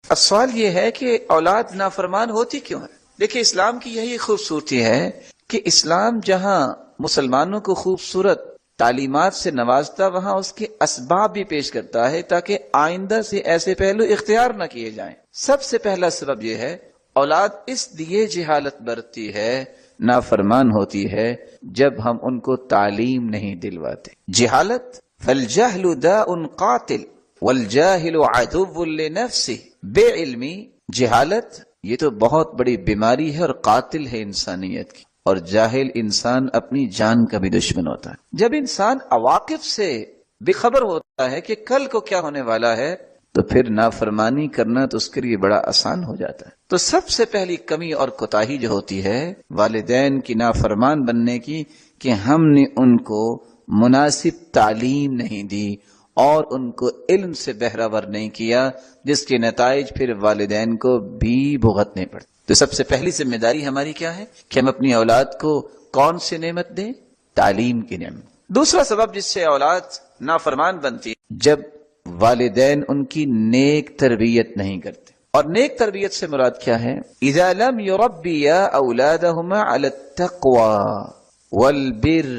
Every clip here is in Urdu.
اب سوال یہ ہے کہ اولاد نافرمان ہوتی کیوں ہے؟ دیکھیں، اسلام کی یہی خوبصورتی ہے کہ اسلام جہاں مسلمانوں کو خوبصورت تعلیمات سے نوازتا، وہاں اس کے اسباب بھی پیش کرتا ہے تاکہ آئندہ سے ایسے پہلو اختیار نہ کیے جائیں۔ سب سے پہلا سبب یہ ہے، اولاد اس لیے جہالت برتتی ہے، نافرمان ہوتی ہے، جب ہم ان کو تعلیم نہیں دلواتے۔ جہالت، فالجہل داء قاتل والجاہل عدو لنفسہ، بے علمی، جہالت، یہ تو بہت بڑی بیماری ہے اور قاتل ہے انسانیت کی، اور جاہل انسان اپنی جان کا بھی دشمن ہوتا ہے۔ جب انسان عواقب سے بے خبر ہوتا ہے کہ کل کو کیا ہونے والا ہے، تو پھر نافرمانی کرنا تو اس کے لیے بڑا آسان ہو جاتا ہے۔ تو سب سے پہلی کمی اور کوتاہی جو ہوتی ہے والدین کی نافرمان بننے کی، کہ ہم نے ان کو مناسب تعلیم نہیں دی اور ان کو علم سے بہرہور نہیں کیا، جس کے نتائج پھر والدین کو بھی بھگتنے پڑتے۔ تو سب سے پہلی ذمہ داری ہماری کیا ہے کہ ہم اپنی اولاد کو کون سی نعمت دیں؟ تعلیم کی نعمت۔ دوسرا سبب جس سے اولاد نافرمان بنتی ہے، جب والدین ان کی نیک تربیت نہیں کرتے۔ اور نیک تربیت سے مراد کیا ہے؟ اذا لم يربيا اولادهما على التقوى والبر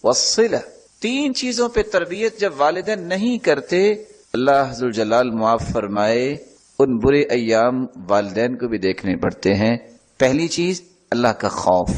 والصلة، تین چیزوں پہ تربیت جب والدین نہیں کرتے، اللہ عز و جلال معاف فرمائے، ان برے ایام والدین کو بھی دیکھنے پڑتے ہیں۔ پہلی چیز اللہ کا خوف،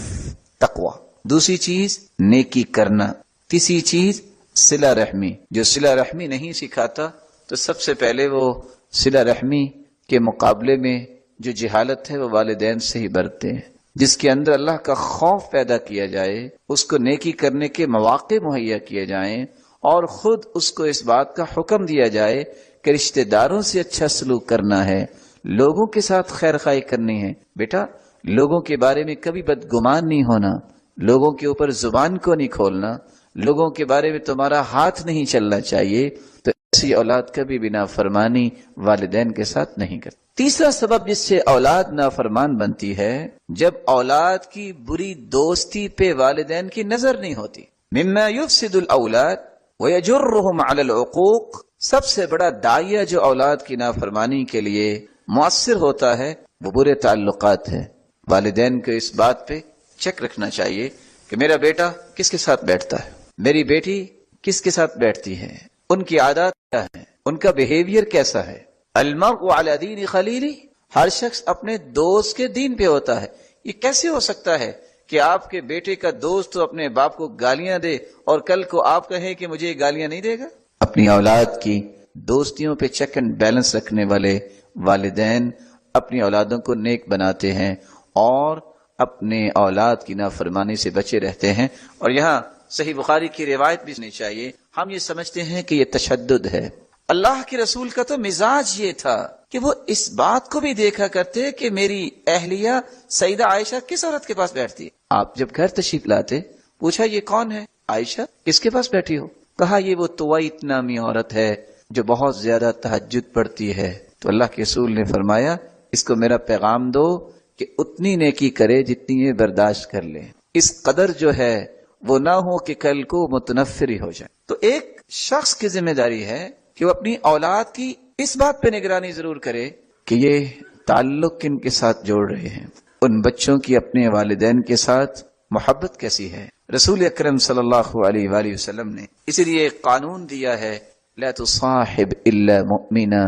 تقوی، دوسری چیز نیکی کرنا، تیسری چیز صلہ رحمی۔ جو صلہ رحمی نہیں سکھاتا تو سب سے پہلے وہ صلہ رحمی کے مقابلے میں جو جہالت ہے وہ والدین سے ہی برتے ہیں۔ جس کے اندر اللہ کا خوف پیدا کیا جائے، اس کو نیکی کرنے کے مواقع مہیا کیے جائیں، اور خود اس کو اس بات کا حکم دیا جائے کہ رشتہ داروں سے اچھا سلوک کرنا ہے، لوگوں کے ساتھ خیر خواہی کرنی ہے۔ بیٹا، لوگوں کے بارے میں کبھی بدگمان نہیں ہونا، لوگوں کے اوپر زبان کو نہیں کھولنا، لوگوں کے بارے میں تمہارا ہاتھ نہیں چلنا چاہیے۔ تو ایسی اولاد کبھی بھی نافرمانی والدین کے ساتھ نہیں کرتی۔ تیسرا سبب جس سے اولاد نافرمان بنتی ہے، جب اولاد کی بری دوستی پہ والدین کی نظر نہیں ہوتی۔ مما یفسد الاولاد ویجرهم علی العقوق، سب سے بڑا داعیہ جو اولاد کی نافرمانی کے لیے مؤثر ہوتا ہے وہ برے تعلقات ہے۔ والدین کو اس بات پہ چیک رکھنا چاہیے کہ میرا بیٹا کس کے ساتھ بیٹھتا ہے، میری بیٹی کس کے ساتھ بیٹھتی ہے، ان کی عادات کیا ہیں، ان کا بیہیویئر کیسا ہے۔ المرء علی دین خلیلہ، ہر شخص اپنے دوست کے دین پہ ہوتا ہے۔ یہ کیسے ہو سکتا ہے کہ آپ کے بیٹے کا دوست تو اپنے باپ کو گالیاں دے اور کل کو آپ کہیں کہ مجھے گالیاں نہیں دے گا؟ اپنی اولاد کی دوستیوں پہ چیک اینڈ بیلنس رکھنے والے والدین اپنی اولادوں کو نیک بناتے ہیں اور اپنے اولاد کی نافرمانی سے بچے رہتے ہیں۔ اور یہاں صحیح بخاری کی روایت بھی سننی چاہیے۔ ہم یہ سمجھتے ہیں کہ یہ تشدد ہے، اللہ کے رسول کا تو مزاج یہ تھا کہ وہ اس بات کو بھی دیکھا کرتے کہ میری اہلیہ سیدہ عائشہ کس عورت کے پاس بیٹھتی ہے۔ آپ جب گھر تشریف لاتے، پوچھا یہ کون ہے؟ عائشہ، کس کے پاس بیٹھی ہو؟ کہا یہ وہ طویت نامی عورت ہے جو بہت زیادہ تہجد پڑھتی ہے۔ تو اللہ کے رسول نے فرمایا اس کو میرا پیغام دو کہ اتنی نیکی کرے جتنی یہ برداشت کر لے، اس قدر جو ہے وہ نہ ہو کہ کل کو متنفر ہی ہو جائے۔ تو ایک شخص کی ذمہ داری ہے کہ وہ اپنی اولاد کی اس بات پہ نگرانی ضرور کرے کہ یہ تعلق کن کے ساتھ جوڑ رہے ہیں، ان بچوں کی اپنے والدین کے ساتھ محبت کیسی ہے۔ رسول اکرم صلی اللہ علیہ وآلہ وسلم نے اسی لیے ایک قانون دیا ہے، لا تصاحب الا مؤمنا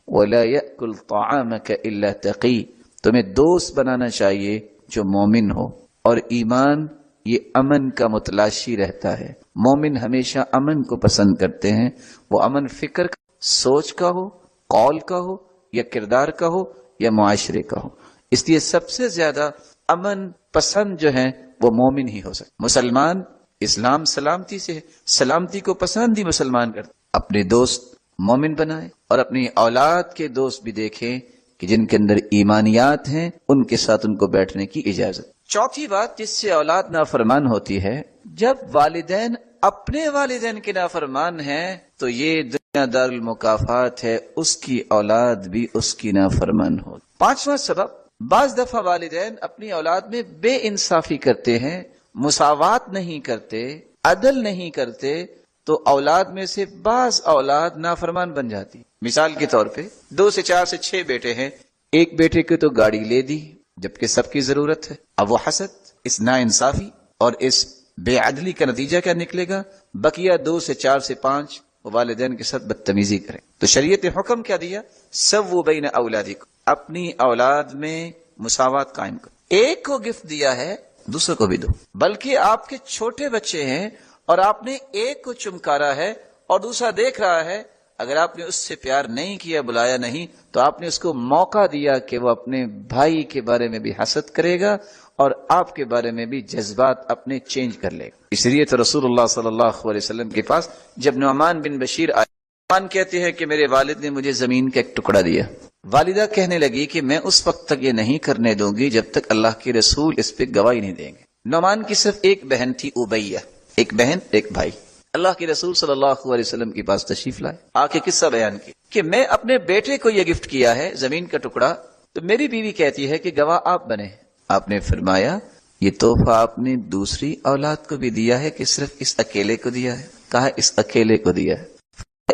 ولا يأكل طعامك الا تقی، تمہیں دوست بنانا چاہیے جو مومن ہو، اور ایمان یہ امن کا متلاشی رہتا ہے۔ مومن ہمیشہ امن کو پسند کرتے ہیں، وہ امن فکر کا، سوچ کا ہو، قول کا ہو، یا کردار کا ہو، یا معاشرے کا ہو۔ اس لیے سب سے زیادہ امن پسند جو ہیں وہ مومن ہی ہو سکتے۔ مسلمان، اسلام سلامتی سے ہے، سلامتی کو پسند ہی مسلمان کرتے۔ اپنے دوست مومن بنائیں اور اپنی اولاد کے دوست بھی دیکھیں کہ جن کے اندر ایمانیات ہیں ان کے ساتھ ان کو بیٹھنے کی اجازت۔ چوتھی بات جس سے اولاد نافرمان ہوتی ہے، جب والدین اپنے والدین کے نافرمان ہیں تو یہ دنیا دار المکافات ہے، اس کی اولاد بھی اس کی نافرمان ہو۔ پانچواں سبب، بعض دفعہ والدین اپنی اولاد میں بے انصافی کرتے ہیں، مساوات نہیں کرتے، عدل نہیں کرتے، تو اولاد میں سے بعض اولاد نافرمان بن جاتی. مثال کے طور پہ 2 سے 4 سے 6 بیٹے ہیں، ایک بیٹے کو تو گاڑی لے دی جبکہ سب کی ضرورت ہے. اب وہ حسد، اس ناانصافی اور اس بے عدلی کا نتیجہ کیا نکلے گا؟ بقیہ 2 سے 4 سے 5 والدین کے ساتھ بدتمیزی کریں. تو شریعت نے حکم کیا دیا؟ سووا بین اولادکم، اپنی اولاد میں مساوات قائم کرو. ایک کو گفٹ دیا ہے دوسرے کو بھی دو. بلکہ آپ کے چھوٹے بچے ہیں اور آپ نے ایک کو چمکارا ہے اور دوسرا دیکھ رہا ہے، اگر آپ نے اس سے پیار نہیں کیا، بلایا نہیں، تو آپ نے اس کو موقع دیا کہ وہ اپنے بھائی کے بارے میں بھی حسد کرے گا اور آپ کے بارے میں بھی جذبات اپنے چینج کر لے گا. اس لیے تو رسول اللہ صلی اللہ علیہ وسلم کے پاس جب نعمان بن بشیر آئے، نعمان کہتے ہیں کہ میرے والد نے مجھے زمین کا ایک ٹکڑا دیا. والدہ کہنے لگی کہ میں اس وقت تک یہ نہیں کرنے دوں گی جب تک اللہ کے رسول اس پہ گواہی نہیں دیں گے. نعمان کی صرف ایک بہن تھی، ابیہ، ایک بہن ایک بھائی. اللہ کے رسول صلی اللہ علیہ وسلم کے پاس تشریف لائے، آ کے قصہ بیان کی کہ میں اپنے بیٹے کو یہ گفٹ کیا ہے زمین کا ٹکڑا، تو میری بیوی کہتی ہے کہ گواہ آپ بنے. آپ نے فرمایا یہ تحفہ آپ نے دوسری اولاد کو بھی دیا ہے کہ صرف اس اکیلے کو دیا ہے؟ کہا اس اکیلے کو دیا ہے.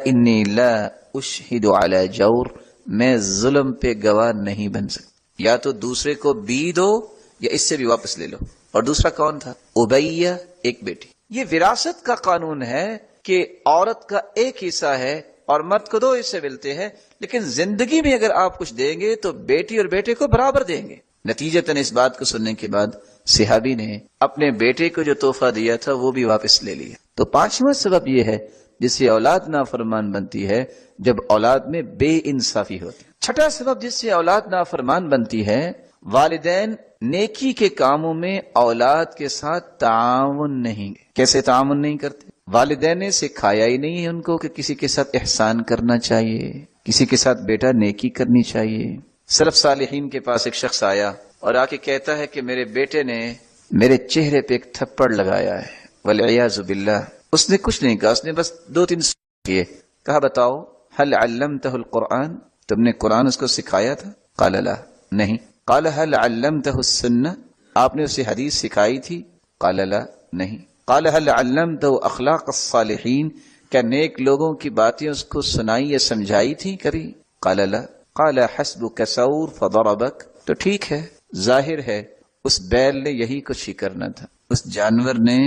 انی لا اشہد علی جور، میں ظلم پہ گواہ نہیں بن سکتا. یا تو دوسرے کو بھی دو یا اس سے بھی واپس لے لو. اور دوسرا کون تھا؟ ابیہ، ایک بیٹی. یہ وراثت کا قانون ہے کہ عورت کا ایک حصہ ہے اور مرد کو 2 حصے ملتے ہیں، لیکن زندگی میں اگر آپ کچھ دیں گے تو بیٹی اور بیٹے کو برابر دیں گے. نتیجتاً اس بات کو سننے کے بعد صحابی نے اپنے بیٹے کو جو تحفہ دیا تھا وہ بھی واپس لے لیا. تو 5واں سبب یہ ہے جس سے اولاد نافرمان بنتی ہے، جب اولاد میں بے انصافی ہوتی. 6واں سبب جس سے اولاد نافرمان بنتی ہے، والدین نیکی کے کاموں میں اولاد کے ساتھ تعاون نہیں. کیسے تعاون نہیں کرتے؟ والدین نے سکھایا ہی نہیں ہے ان کو کہ کسی کے ساتھ احسان کرنا چاہیے، کسی کے ساتھ بیٹا نیکی کرنی چاہیے. سلف صالحین کے پاس ایک شخص آیا اور آ کے کہتا ہے کہ میرے بیٹے نے میرے چہرے پہ ایک تھپڑ لگایا ہے، والعیاذ باللہ. اس نے کچھ نہیں کہا، اس نے بس 2-3 کیے. کہا بتاؤ هل علمته القرآن، تم نے قرآن اس کو سکھایا تھا؟ قال لا، نہیں. قال هل علمته السنة، آپ نے اسے حدیث سکھائی تھی؟ قال لا، نہیں. قال هل علمته اخلاق الصالحین، کیا نیک لوگوں کی باتیں اس کو سنائی یا سمجھائی تھی کبھی؟ قال لا. قال حسبك ثور فضربك، تو ٹھیک ہے، ظاہر ہے اس بیل نے یہی کچھ ہی کرنا تھا، اس جانور نے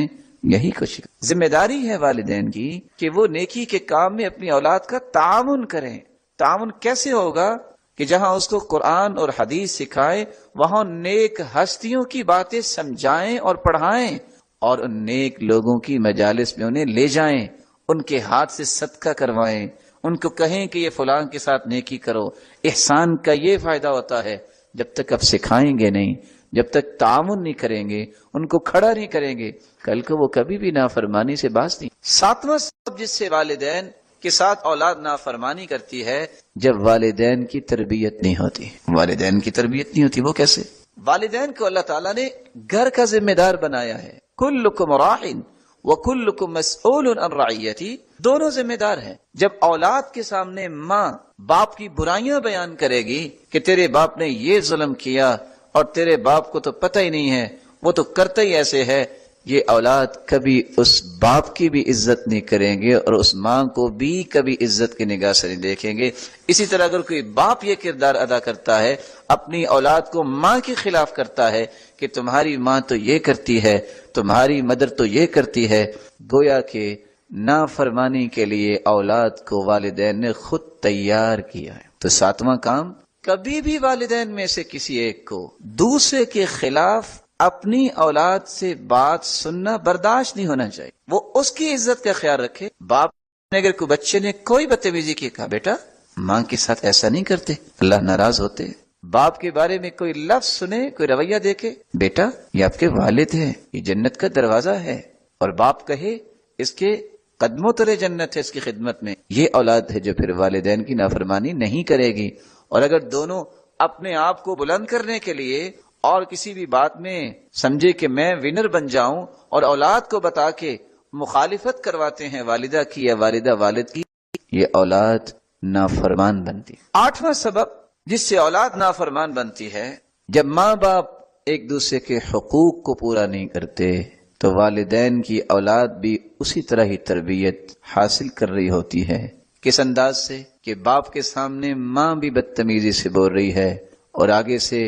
یہی کچھ. ذمہ داری ہے والدین کی کہ وہ نیکی کے کام میں اپنی اولاد کا تعاون کریں. تعاون کیسے ہوگا؟ کہ جہاں اس کو قرآن اور حدیث سکھائیں، وہاں نیک ہستیوں کی باتیں سمجھائیں اور پڑھائیں، اور ان نیک لوگوں کی مجالس میں انہیں لے جائیں، ان کے ہاتھ سے صدقہ کروائیں، ان کو کہیں کہ یہ فلاں کے ساتھ نیکی کرو. احسان کا یہ فائدہ ہوتا ہے، جب تک آپ سکھائیں گے نہیں، جب تک تعاون نہیں کریں گے، ان کو کھڑا نہیں کریں گے، کل کو وہ کبھی بھی نافرمانی سے باز نہیں. 7واں سبب جس سے والدین کے ساتھ اولاد نافرمانی کرتی ہے، جب والدین کی تربیت نہیں ہوتی. والدین کی تربیت نہیں ہوتی، وہ کیسے؟ والدین کو اللہ تعالیٰ نے گھر کا ذمہ دار بنایا ہے. کلکم راع وکلکم مسئول عن رعیتی، دونوں ذمہ دار ہیں. جب اولاد کے سامنے ماں باپ کی برائیاں بیان کرے گی کہ تیرے باپ نے یہ ظلم کیا اور تیرے باپ کو تو پتہ ہی نہیں ہے، وہ تو کرتا ہی ایسے ہے، یہ اولاد کبھی اس باپ کی بھی عزت نہیں کریں گے اور اس ماں کو بھی کبھی عزت کی نگاہ سے نہیں دیکھیں گے. اسی طرح اگر کوئی باپ یہ کردار ادا کرتا ہے، اپنی اولاد کو ماں کے خلاف کرتا ہے کہ تمہاری ماں تو یہ کرتی ہے، تمہاری مدر تو یہ کرتی ہے، گویا کہ نافرمانی کے لیے اولاد کو والدین نے خود تیار کیا ہے. تو 7واں کام، کبھی بھی والدین میں سے کسی ایک کو دوسرے کے خلاف اپنی اولاد سے بات سننا برداشت نہیں ہونا چاہیے. وہ اس کی عزت کا خیال رکھے. باپ نے اگر کوئی بچے نے کوئی بدتمیزی کی، کہا بیٹا ماں کے ساتھ ایسا نہیں کرتے، اللہ ناراض ہوتے. باپ کے بارے میں کوئی لفظ سنے، کوئی رویہ دیکھے، بیٹا یہ آپ کے والد ہیں، یہ جنت کا دروازہ ہے، اور باپ کہے اس کے قدموں تلے جنت ہے، اس کی خدمت میں. یہ اولاد ہے جو پھر والدین کی نافرمانی نہیں کرے گی. اور اگر دونوں اپنے آپ کو بلند کرنے کے لیے اور کسی بھی بات میں سمجھے کہ میں ونر بن جاؤں اور اولاد کو بتا کے مخالفت کرواتے ہیں والدہ کی یا والدہ والد کی، یہ اولاد نافرمان بنتی. 8واں سبب جس سے اولاد نافرمان بنتی ہے، جب ماں باپ ایک دوسرے کے حقوق کو پورا نہیں کرتے تو والدین کی اولاد بھی اسی طرح ہی تربیت حاصل کر رہی ہوتی ہے۔ کس انداز سے کہ باپ کے سامنے ماں بھی بدتمیزی سے بول رہی ہے اور آگے سے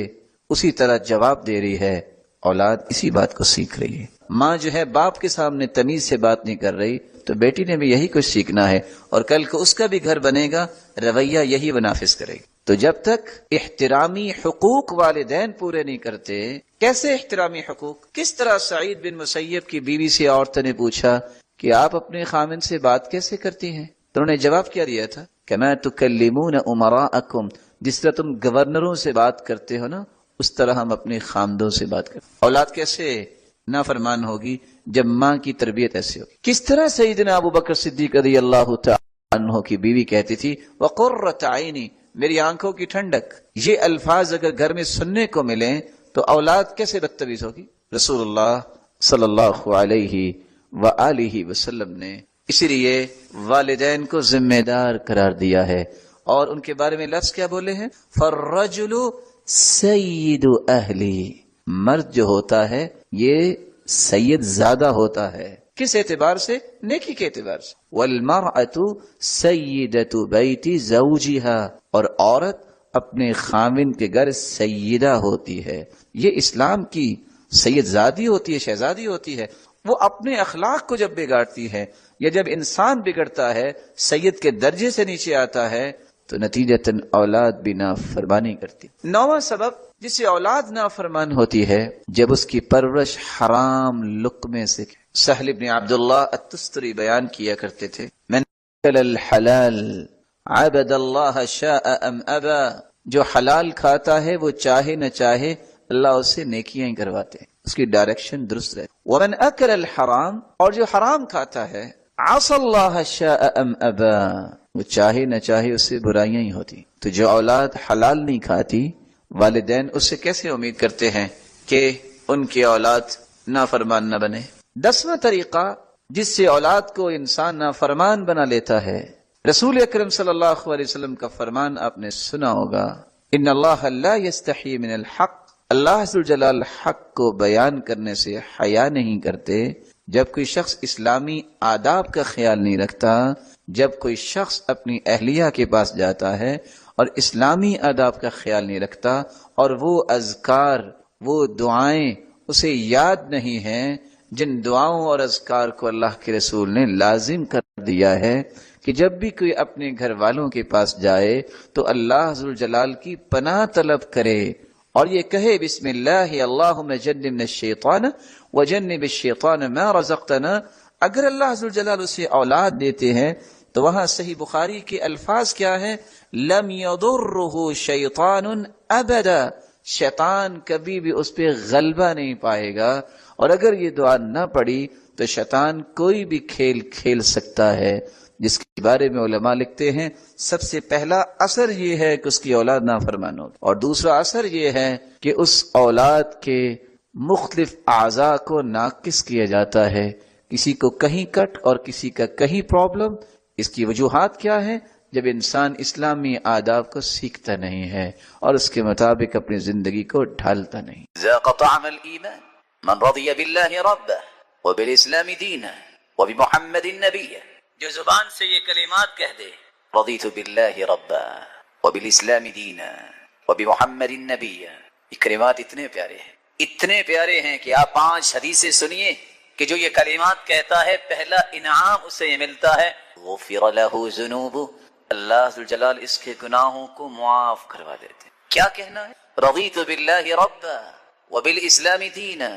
اسی طرح جواب دے رہی ہے، اولاد اسی بات کو سیکھ رہی ہے۔ ماں جو ہے باپ کے سامنے تمیز سے بات نہیں کر رہی تو بیٹی نے بھی یہی کچھ سیکھنا ہے، اور کل کو اس کا بھی گھر بنے گا، رویہ یہی وہ نافذ کرے گی۔ تو جب تک احترامی حقوق والدین پورے نہیں کرتے، کیسے احترامی حقوق؟ کس طرح سعید بن مسیب کی بیوی سے عورتوں نے پوچھا کہ آپ اپنے خامن سے بات کیسے کرتی ہیں؟ تو انہوں نے جواب کیا دیا تھا؟ کما تکلمون امراءکم، جس طرح تم گورنروں سے بات کرتے ہو نا، اس طرح ہم اپنے خامدوں سے بات کرتے۔ اولاد کیسے نافرمان ہوگی جب ماں کی تربیت ایسے ہوگی؟ کس طرح سیدنا ابو بکر صدیق رضی اللہ تعالی عنہ کی بیوی کہتی تھی وقرۃ عینی، میری آنکھوں کی ٹھنڈک۔ یہ الفاظ اگر گھر میں سننے کو ملیں تو اولاد کیسے بدتمیز ہوگی؟ رسول اللہ صلی اللہ علیہ وآلہ وسلم نے اسی لیے والدین کو ذمہ دار قرار دیا ہے، اور ان کے بارے میں لفظ کیا بولے ہیں؟ فالرجل سید اہلی، مرد جو ہوتا ہے یہ سید زیادہ ہوتا ہے۔ کس اعتبار سے؟ نیکی کے اعتبار سے۔ والمرأة سیدۃ بیت زوجہا، اور عورت اپنے خاوند کے گھر سیدہ ہوتی ہے۔ یہ اسلام کی سید زادی ہوتی ہے، شہزادی ہوتی ہے۔ وہ اپنے اخلاق کو جب بگاڑتی ہے، یا جب انسان بگڑتا ہے، سید کے درجے سے نیچے آتا ہے، تو نتیجتاً اولاد بھی نافرمانی کرتی۔ نواں سبب جس سے اولاد نافرمان ہوتی ہے، جب اس کی پرورش حرام لقمے سے۔ سہل بن عبداللہ التستری بیان کیا کرتے تھے، من اکل الحلال عبد اللہ شاء ام ابا، جو حلال کھاتا ہے وہ چاہے نہ چاہے اللہ اسے نیکیاں ہی کرواتے ہیں، اس کی ڈائریکشن درست رہتی۔ ومن اکل الحرام، اور جو حرام کھاتا ہے، عصى اللہ شاء ام ابا، وہ چاہے نہ چاہے اس سے برائیاں ہی ہوتی۔ تو جو اولاد حلال نہیں کھاتی، والدین اس سے کیسے امید کرتے ہیں کہ ان کی اولاد نافرمان نہ بنے؟ 10واں طریقہ جس سے اولاد کو انسان نافرمان بنا لیتا ہے، رسول اکرم صلی اللہ علیہ وسلم کا فرمان آپ نے سنا ہوگا، ان اللہ لا یستحی من الحق، اللہ عز وجل حق کو بیان کرنے سے حیا نہیں کرتے۔ جب کوئی شخص اسلامی آداب کا خیال نہیں رکھتا، جب کوئی شخص اپنی اہلیہ کے پاس جاتا ہے اور اسلامی آداب کا خیال نہیں رکھتا، اور وہ اذکار، وہ دعائیں اسے یاد نہیں ہیں جن دعاؤں اور اذکار کو اللہ کے رسول نے لازم کر دیا ہے کہ جب بھی کوئی اپنے گھر والوں کے پاس جائے تو اللہ ذوالجلال کی پناہ طلب کرے، اور یہ کہے بسم اللہ اللہم جنبنا الشیطان وجنب الشیطان ما رزقتنا۔ اگر اللہ ذوالجلال اسے اولاد دیتے ہیں تو وہاں صحیح بخاری کے الفاظ کیا ہیں؟ لم یضرہ شیطان ابدا، شیطان کبھی بھی اس پہ غلبہ نہیں پائے گا۔ اور اگر یہ دعا نہ پڑی تو شیطان کوئی بھی کھیل کھیل سکتا ہے، جس کے بارے میں علماء لکھتے ہیں سب سے پہلا اثر یہ ہے کہ اس کی اولاد نافرمان ہوگی، اور دوسرا اثر یہ ہے کہ اس اولاد کے مختلف اعضاء کو ناقص کیا جاتا ہے، کسی کو کہیں کٹ اور کسی کا کہیں پرابلم۔ اس کی وجوہات کیا ہیں؟ جب انسان اسلامی آداب کو سیکھتا نہیں ہے اور اس کے مطابق اپنی زندگی کو ڈھالتا نہیں۔ ذاق طعم الإيمان من رضي بالله ربا وبالإسلام دينا وبمحمد نبيا، جو زبان سے یہ کلمات کہہ دے، رضیت بالله ربا وبالإسلام دينا وبمحمد نبيا، یہ کلمات اتنے پیارے ہیں کہ آپ 5 حدیثیں سنیے کہ جو یہ کلمات کہتا ہے پہلا انعام اسے یہ ملتا ہے، غفر له ذنوبه، اللہ ذوالجلال اس کے گناہوں کو معاف کروا دیتے۔ کیا کہنا ہے؟ رضیت باللہ ربا وبالاسلام دینا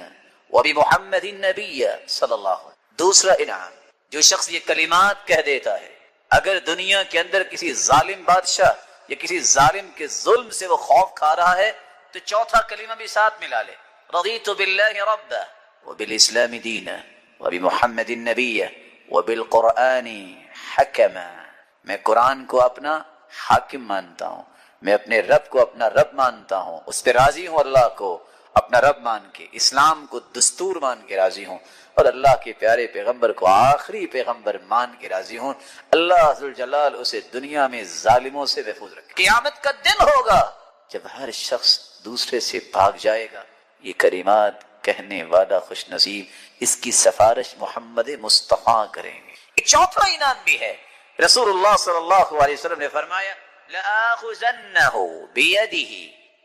وبمحمد نبیا صلی اللہ علیہ وسلم۔ دوسرا انعام، جو شخص یہ کلمات کہہ دیتا ہے، اگر دنیا کے اندر کسی ظالم بادشاہ یا کسی ظالم کے ظلم سے وہ خوف کھا رہا ہے تو چوتھا کلمہ بھی ساتھ ملا لے، رضیت باللہ ربا وبالاسلام دینا وبمحمد نبیا وبالقرآن حکما، میں قرآن کو اپنا حاکم مانتا ہوں، میں اپنے رب کو اپنا رب مانتا ہوں، اس پہ راضی ہوں، اللہ کو اپنا رب مان کے، اسلام کو دستور مان کے راضی ہوں، اور اللہ کے پیارے پیغمبر کو آخری پیغمبر مان کے راضی ہوں۔ اللہ ذوالجلال اسے دنیا میں ظالموں سے محفوظ رکھے۔ قیامت کا دن ہوگا جب ہر شخص دوسرے سے بھاگ جائے گا، یہ کلمات کہنے والا خوش نصیب، اس کی سفارش محمد مصطفیٰ کریں گے۔ ایک چوتھا انعام بھی ہے، رسول اللہ صلی اللہ علیہ وسلم نے فرمایا لآخذنہ بیدہ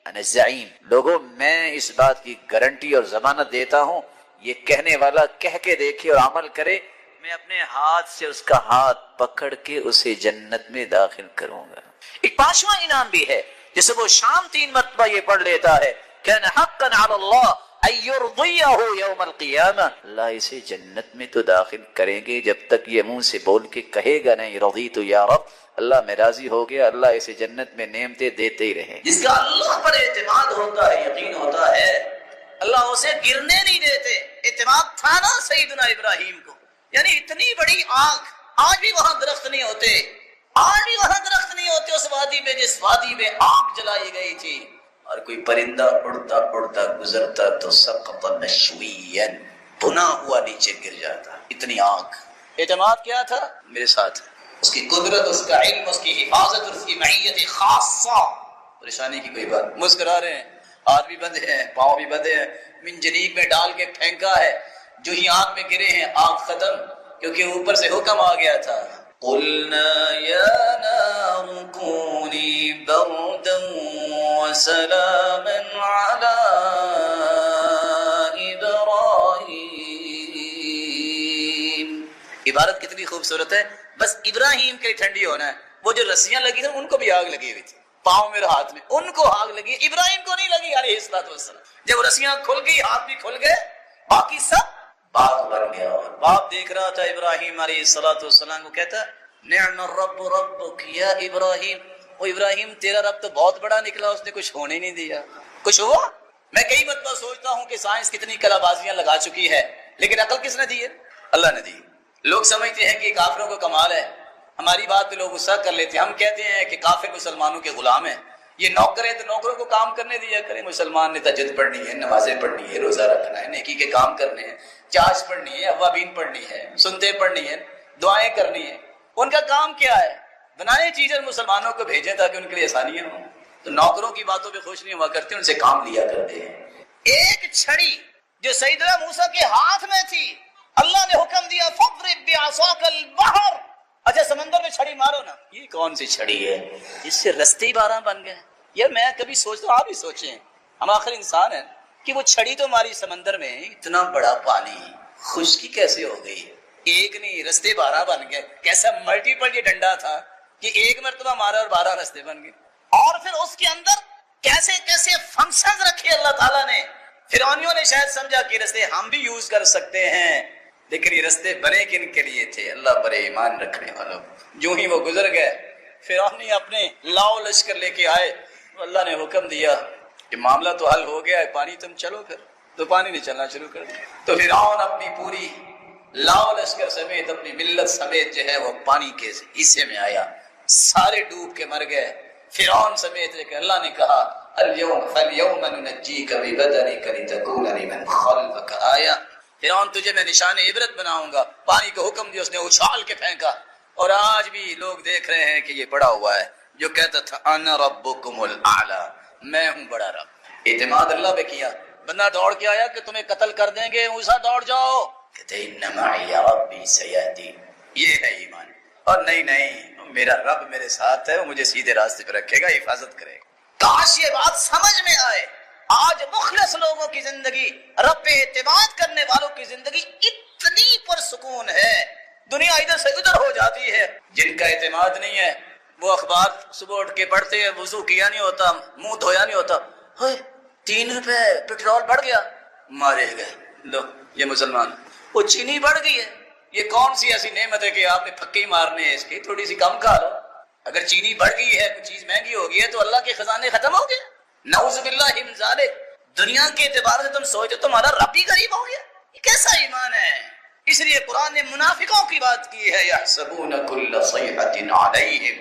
انا الزعیم، لوگوں میں اس بات کی گارنٹی اور ضمانت دیتا ہوں، یہ کہنے والا کہہ کے دیکھے اور عمل کرے، میں اپنے ہاتھ سے اس کا ہاتھ پکڑ کے اسے جنت میں داخل کروں گا۔ ایک پانچواں انعام بھی ہے جسے وہ شام 3 مرتبہ یہ پڑھ لیتا ہے، کان حقا علی اللہ ان یرضیہ یوم القیامہ، اللہ اسے جنت میں تو داخل کریں گے جب تک یہ منہ سے بول کے کہے گا نہیں رضیت یا رب، اللہ میں راضی ہو گیا، اللہ اسے جنت میں نعمتیں دیتے ہی رہے۔ جس کا اللہ پر اعتماد ہوتا ہے، یقین ہوتا ہے، اللہ اسے گرنے نہیں دیتے۔ اعتماد تھا نا سیدنا ابراہیم کو، یعنی اتنی بڑی آگ، آج بھی وہاں درخت نہیں ہوتے، آج بھی وہاں درخت نہیں ہوتے اس وادی میں جس وادی میں آگ جلائی گئی تھی، اور کوئی پرندہ اڑتا اڑتا گزرتا تو سقط مشویا، بنا ہوا نیچے گر جاتا، اتنی آگ۔ اعتماد کیا تھا؟ میرے ساتھ اس کی قدرت، اس کا علم، اس کی حفاظت، اس کی معیت خاصہ۔ پریشانی کی کوئی بات، مسکرا رہے ہیں، ہاتھ بھی بندھے ہیں، پاؤں بھی بندھے ہیں، منجنیق میں ڈال کے پھینکا ہے، جو ہی آگ میں گرے ہیں آگ ختم، کیونکہ اوپر سے حکم آ گیا تھا قلنا یا نار کونی بردا وسلاما علی ابراہیم۔ عبارت کتنی خوبصورت ہے، بس ابراہیم کے لیے ٹھنڈی ہونا ہے۔ وہ جو رسیاں لگی تھیں ان کو بھی آگ لگی ہوئی تھی، پاؤں میں ہاتھ میں، ان کو آگ لگی، ابراہیم کو نہیں لگی علیہ الصلوۃ والسلام۔ جب رسیاں کھل گئی، ہاتھ بھی کھل گئے، باقی سب باغ بن گیا۔ اور باپ دیکھ رہا تھا ابراہیم علیہ الصلوۃ والسلام کو، کہتا نعم الرب ربک یا ابراہیم، وہ ابراہیم تیرا رب تو بہت بڑا نکلا، اس نے کچھ ہونے نہیں دیا۔ کچھ ہوا؟ میں کئی مرتبہ سوچتا ہوں کہ سائنس کتنی کلا بازیاں لگا چکی ہے، لیکن عقل کس نے دی ہے؟ اللہ نے دی۔ لوگ سمجھتے ہیں کہ کافروں کو کمال ہے، ہماری بات پہ لوگ غصہ کر لیتے ہیں۔ ہم کہتے ہیں کہ کافر مسلمانوں کے غلام ہیں، یہ نوکر ہیں تو نوکروں کو کام کرنے دیا کریں۔ مسلمان نے تہجد پڑھنی ہے، نمازیں پڑھنی ہے، روزہ رکھنا ہے، نیکی کے کام کرنے ہیں، چارج پڑھنی ہے، اوابین پڑھنی ہے، سنتے پڑھنی ہے، دعائیں کرنی ہے۔ ان کا کام کیا ہے؟ بنائے چیزیں مسلمانوں کو بھیجیں تاکہ ان کے لیے آسانیاں ہوں۔ تو نوکروں کی باتوں پہ خوش نہیں ہوا کرتے، ان سے کام لیا کرتے ہیں۔ ایک چھڑی جو سیدنا موسیٰ کے ہاتھ میں تھی، اللہ نے حکم دیا فَاضْرِب بِعَصَاكَ الْبَحْرَ، اچھا سمندر میں چھڑی مارو نا۔ یہ کون سی چھڑی ہے جس سے رستے 12 بن گئے؟ یار میں کبھی سوچتا ہوں، آپ بھی سوچیں، ہم آخر انسان ہیں، کہ وہ چھڑی تو ماری سمندر میں، اتنا بڑا پانی، خشکی کیسے ہو گئی؟ ایک نہیں، رستے 12 بن گئے۔ کیسا ملٹیپل یہ ڈنڈا تھا کہ ایک مرتبہ مارا اور 12 رستے بن گئے۔ اور پھر اس کے اندر کیسے کیسے فنکشنز رکھے اللہ تعالیٰ نے۔ فرعونیوں نے شاید سمجھا کہ رستے ہم بھی یوز کر سکتے ہیں، لیکن یہ رستے بنے کن کے لیے تھے؟ اللہ پر ایمان رکھنے والوں۔ جو ہی وہ گزر گئے، فرعونی اپنے لاؤ لشکر لے کے آئے، اللہ نے حکم دیا کہ معاملہ تو حل ہو گیا ہے، پانی تم چلو پھر، تو پانی نے چلنا شروع کر دیا۔ تو فرعون اپنی پوری لاؤ لشکر سمیت، اپنی ملت سمیت جو ہے وہ پانی کے حصے میں آیا، سارے ڈوب کے مر گئے فرعون سمیت۔ لیکن اللہ نے کہا فَالْيَوْمَ نُنَجِّيكَ بِبَدَنِكَ لِتَكُونَ لِمَنْ خَلْفَكَ آیَةً، فرعون تجھے میں نشان عبرت بناؤں گا۔ پانی کو حکم دیا، اس نے اچھال کے پھینکا۔ اور آج بھی لوگ دیکھ رہے ہیں کہ یہ پڑا ہوا ہے جو کہتا تھا انا ربکم الاعلی، میں ہوں بڑا رب۔ اعتماد اللہ پہ کیا، بندہ دوڑ کے آیا کہ تمہیں قتل کر دیں گے، موسیٰ دوڑ جاؤ، کہتے ان معی ربی سیہدین، یہ ہے ایمان۔ اور نہیں، میرا رب میرے ساتھ ہے، وہ مجھے سیدھے راستے پہ رکھے گا، حفاظت کرے گا۔ کاش یہ بات سمجھ میں آئے۔ آج مخلص لوگوں کی زندگی، رب پہ اعتماد کرنے والوں کی زندگی اتنی پرسکون ہے، دنیا ادھر سے ادھر ہو جاتی ہے۔ جن کا اعتماد نہیں ہے وہ اخبار صبح اٹھ کے پڑھتے ہیں، وضو کیا نہیں ہوتا، منہ دھویا نہیں ہوتا، 3 روپے پیٹرول بڑھ گیا، مارے گئے، لو یہ مسلمان۔ وہ چینی بڑھ گئی ہے، یہ کون سی ایسی نعمت ہے کہ آپ نے پھکے ہی مارنے ہیں، اس کی تھوڑی سی کم کھا لو۔ اگر چینی بڑھ گئی ہے، کوئی چیز مہنگی ہو گئی ہے، تو اللہ کے خزانے ختم ہو گئے، نعوذ باللہ من ذالک۔ دنیا کے اعتبار سے تم سوچو تمہارا رب ہی غریب ہو گیا، یہ کیسا ایمان ہے؟ اس لیے قرآن نے منافقوں کی بات کی ہے، یحسبون کل صیحۃ علیہم،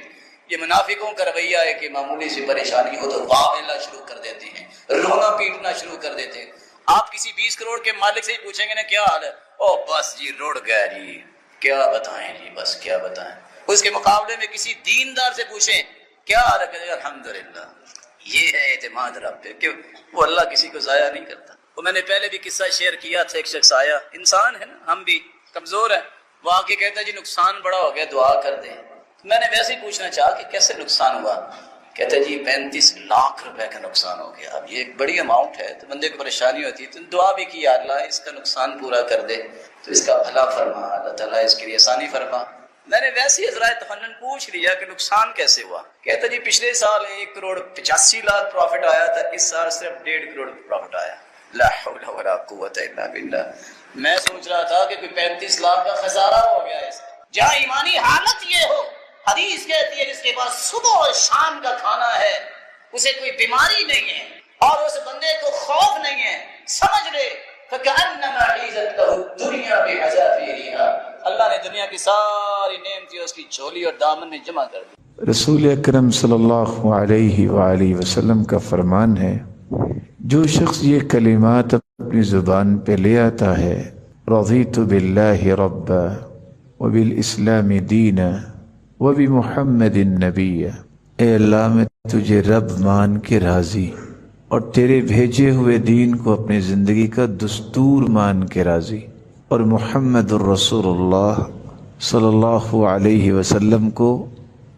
یہ منافقوں کا رویہ ہے کہ معمولی سی پریشانی ہو تو واویلا شروع کر دیتے ہیں، رونا پیٹنا شروع کر دیتے ہیں۔ آپ کسی 20 کروڑ کے مالک سے ہی پوچھیں گے نا کیا حال ہے، او بس جی رڑ گیا جی، کیا بتائیں جی، بس کیا بتائیں۔ اس کے مقابلے میں کسی دیندار سے پوچھیں کیا حال ہے، الحمدللہ۔ یہ ہے اعتماد رب پہ، کہ وہ اللہ کسی کو ضائع نہیں کرتا۔ وہ میں نے پہلے بھی قصہ شیئر کیا تھا، ایک شخص آیا، انسان ہے نا، ہم بھی کمزور ہیں، وہ آ کے کہتا ہے جی نقصان بڑا ہو گیا، دعا کر دیں۔ میں نے ویسے ہی پوچھنا چاہا کہ کیسے نقصان ہوا؟ کہتا ہے جی 35 لاکھ روپے کا نقصان ہو گیا۔ اب یہ ایک بڑی اماؤنٹ ہے، تو بندے کو پریشانی ہوتی ہے، تو دعا بھی کی، یا اللہ اس کا نقصان پورا کر دے، تو اس کا بھلا فرما، اللہ تعالیٰ اس کے لیے آسانی فرما۔ میں نے ویسے ہی ذرائع تفنن پوچھ لیا کہ نقصان کیسے ہوا؟ کہتا جی پچھلے سال 1,85,00,000 پروفٹ آیا تھا، اس سال صرف 1.5 کروڑ پروفٹ آیا۔ لا حول ولا قوت الا باللہ۔ میں سوچ رہا تھا کہ کوئی 35 لاکھ کا خسارہ ہو گیا ہے۔ جہاں ایمانی حالت یہ ہو، حدیث کہتی ہے جس کے پاس صبح اور شام کا کھانا ہے، اسے کوئی بیماری نہیں ہے اور اس بندے کو خوف نہیں ہے، سمجھ لے فَكَأَنَّمَا عِيزَتْ لَهُ الدُّنْيَا بِحَذَافِيرِهَا، اللہ نے دنیا کی ساری نعمتیں اس کی جھولی اور دامن میں جمع کر دی۔ رسول اکرم صلی اللہ علیہ وآلہ وسلم کا فرمان ہے، جو شخص یہ کلمات اپنی زبان پہ لے آتا ہے، رضیت باللہ ربا وبالاسلام دینا وبمحمد نبی، اے اللہ میں تجھے رب مان کے راضی اور تیرے بھیجے ہوئے دین کو اپنی زندگی کا دستور مان کے راضی، اور محمد الرسول اللہ صلی اللہ علیہ وسلم کو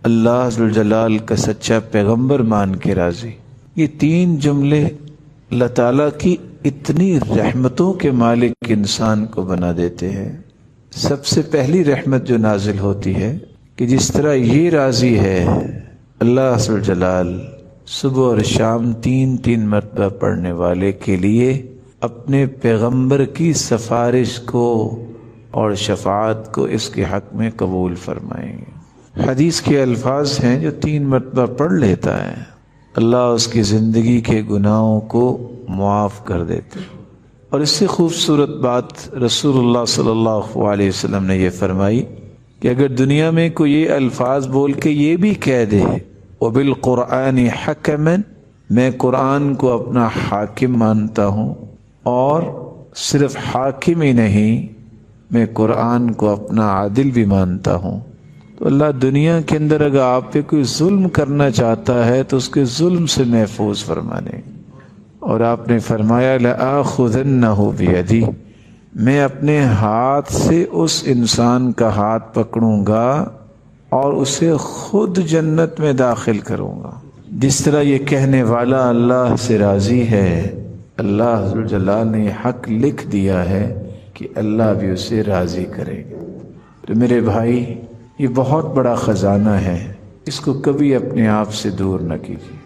اللہ ذوالجلال کا سچا پیغمبر مان کے راضی۔ یہ 3 جملے اللہ تعالیٰ کی اتنی رحمتوں کے مالک انسان کو بنا دیتے ہیں۔ سب سے پہلی رحمت جو نازل ہوتی ہے کہ جس طرح یہ راضی ہے، اللہ ذوالجلال صبح اور شام 3 مرتبہ پڑھنے والے کے لیے اپنے پیغمبر کی سفارش کو اور شفاعت کو اس کے حق میں قبول فرمائیں گے۔ حدیث کے الفاظ ہیں جو 3 مرتبہ پڑھ لیتا ہے، اللہ اس کی زندگی کے گناہوں کو معاف کر دیتے۔ اور اس سے خوبصورت بات رسول اللہ صلی اللہ علیہ وسلم نے یہ فرمائی کہ اگر دنیا میں کوئی یہ الفاظ بول کے یہ بھی کہہ دے وَبِالْقُرْآنِ حَكَمًا، میں قرآن کو اپنا حاکم مانتا ہوں، اور صرف حاکم ہی نہیں، میں قرآن کو اپنا عادل بھی مانتا ہوں، تو اللہ دنیا کے اندر اگر آپ پہ کوئی ظلم کرنا چاہتا ہے تو اس کے ظلم سے محفوظ فرمانے۔ اور آپ نے فرمایا لَآخُذَنَّهُ بِيَدِي، میں اپنے ہاتھ سے اس انسان کا ہاتھ پکڑوں گا اور اسے خود جنت میں داخل کروں گا۔ جس طرح یہ کہنے والا اللہ سے راضی ہے، اللہ ذوالجلال نے یہ حق لکھ دیا ہے کہ اللہ بھی اسے راضی کرے گا۔ تو میرے بھائی، یہ بہت بڑا خزانہ ہے، اس کو کبھی اپنے آپ سے دور نہ کیجیے۔